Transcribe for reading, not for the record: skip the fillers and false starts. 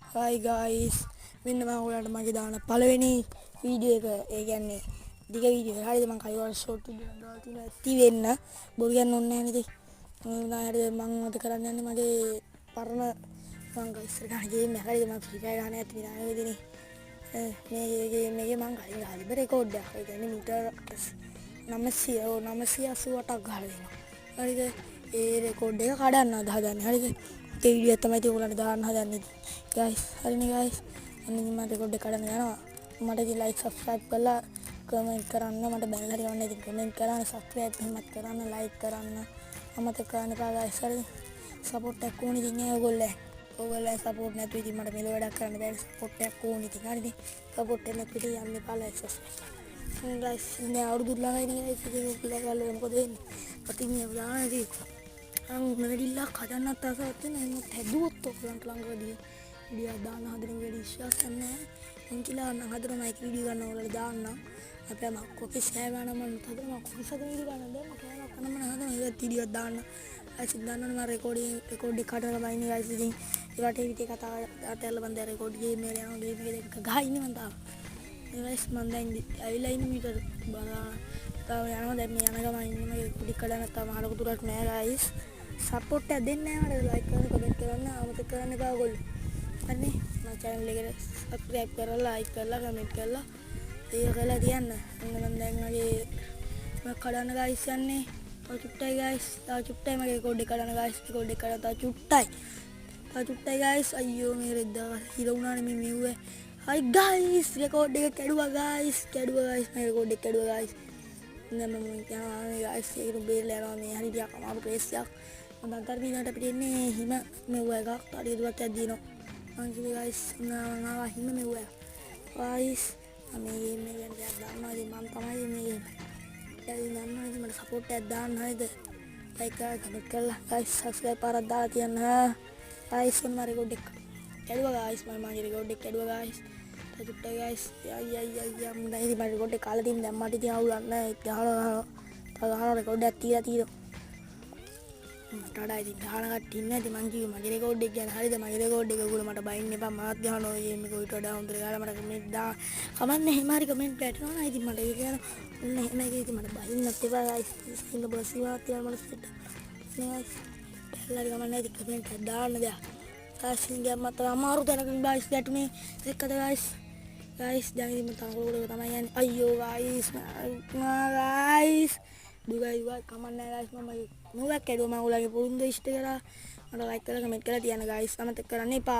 Hi guys, මෙන්න මම ඔයාලට මගේ දාන පළවෙනි වීඩියෝ එක. ඒ කියන්නේ දිග වීඩියෝ එක. හරිද? මම කලිවල ෂෝට් වීඩියෝ එකක් දාලා තියෙනවා. ඇති වෙන්න බොරු කියන්න ඕනේ නැහැ නේද? හරිද? මම අද කරන්න යන්නේ මගේ පරණ මම ඉස්සර ගහන ගේම් එක. හරිද? මම ෆ්‍රී ෆයර් ගහන ඇත්ත විනාඩි වෙදිනේ. මේ ගේම් එකේ මම කලින් ගහලා ඉබ රෙකෝඩ් එකක්. ඒ කියන්නේ මීටර 988ක් ගහලා දෙනවා. හරිද? ඒ රෙකෝඩ් එක කඩන්න හදන්නේ. හරිද? ඒ වීඩියෝ එක තමයි ඔයගොල්ලන්ට දාන්න හදන්නේ. guys, හරිනේ guys. අන්න ඉතින් මම රෙකෝඩ් එක කඩන්න යනවා. මට ඉතින් like subscribe කරලා කමෙන්ට් කරන්න. මට බැලලා හරි ගමන් ඉතින් කමෙන්ට් කරන්න, subscribe එහෙමත් කරන්න, like කරන්න. අමතක කරන්න එපා guys. හරිද? support එකක් ඕනේ ඉතින් ඔයගොල්ලෝ support නැතුව ඉතින් මට මෙලෝ වැඩක් කරන්න බැහැ. support එකක් ඕනේ ඉතින් හරිද? support එක නැතුව ඉතින් යන්න එපා like subscribe. guys, ඉන්නේ අවුරුදු ළඟයි නේ guys. ඉතින් ඔයාලා ගාලා මොකද වෙන්නේ? අතින් මේ දානදී මෙවැඩිල්ලක් හදන්නත් ආසාවක් තියෙන. එහෙනම් හැදුවොත් ඔයගලන්ට ළඟදී වීඩියෝ දාන්න හදන වැඩි විශ්වාසයක් නැහැ. මං කියලා නම් හදන මයික් වීඩියෝ ගන්න ඔයාලට දාන්න. අපේ මම කොපි සෑව ගන්න මම හදන මම කොපි සද වීඩියෝ ගන්න දැන් මම කෑම කන්න මම හදන ඒක වීඩියෝ දාන්න. අයිස් දන්නවනේ මම රෙකෝඩ් එක කඩලා බයින්නේ ගයිස්. ඉතින් ඒකට විතේ කතා අතල්ල බන්ද රෙකෝඩ් ගේම් එක යනවා ගේම් එක ගහන්නේ මම තාම. ගයිස් මම දැන් ඇවිල්ලා ඉන්නේ මීටර බලා තාම යනවා. දැන් මේ යන ගමන් ඉන්නේ මගේ කුඩි කඩන තාම හරක දුරක් නෑ ගයිස්. support එක දෙන්නේ නැහැ මට. like කරන්න, comment කරන්න, අමතක කරන්න එපා ඔයගොල්ලෝ. හරිනේ? මම channel එකට subscribe කරලා, like කරලා, comment කරලා ඒක කරලා තියන්න. මම දැන් මගේ කඩන්න guys යන්නේ. තව චුට්ටයි guys. තව චුට්ටයි මගේ record එක කඩන්න guys. record එක කඩන්න තව චුට්ටයි. තව චුට්ටයි guys. අයියෝ මේ රෙද්දා හිර වුණානේ මේ මෙව්වේ. hi guys. record එක කැඩුවා guys. මම record එක කැඩුවා guys. දැන් මම යනවා guys. ඒක බේරලා යනවා මේ හරි ටිකක් අමාරු place එකක්. මම අන්තර් දිනකට අපිට එන්නේ හිම මෙව්ව එකක්. තාඩිය දුරක් යද්දිනවා. මං කිව්වේ guys නාවා හිම මෙව්ව එක. guys මේ ගේම් එක ගැන දෙයක් දන්නවා. ඉතින් මම තමයි මේ ගේම් එක. ඉතින් දන්නවා ඉතින් මට support එකක් දාන්න හරිද? like කරලා comment කරලා guys subscribe පාරක් දාලා තියන්න. guys මම record එක කැඩුවා guys. මම record එක කැඩුවා guys. තාචුට්ටයි guys. අයියා මම දැන් ඉතින් මම record එක කාලා තින් දැන් මට ඉතින් අවුලක් නැහැ. ගහනවා record එකක් තියලා මට වඩා ඉතින් ගහන කට්ටිය ඉන්නේ. ඉතින් මං කිව්වේ මගේ රෙකෝඩ් එක ගැන හරිද? මගේ රෙකෝඩ් එක ඔයගොල්ලෝ මට බයින්න එපා. මාත් ගහනවා ඔය ගේම් එක ඊට වඩා හොඳට ගහලා මට කමෙන්ට් දා. කමන්නේ එහෙම හරි කමෙන්ට් වැටෙනවා නේද? ඉතින් මට ඒක ගැන ඔන්න එහෙම එකේ ඉතින් මට බයින්නත් එපා guys. ඉන්න බොස්සිවාත් තියලා මට සිට. නේ බැලලා හරි කමන්නේ ඉතින් කමෙන්ට් එකක් දාන්න දෙයක්. guys ඉන්නේ මට අමාරු තැනකින් guys ගැටුනේ. ඒකද guys. දැන් ඉතින් මම තංගලුවක තමයි යන්නේ. අයියෝ guys. දුගයි කමන්නේ guys. මම මොකක් කැඩුවා මම ඔයාලගේ පොරුන්ද ඉෂ්ට කරා. මට like කරලා comment කරලා තියන්න guys. අමතක කරන්න එපා.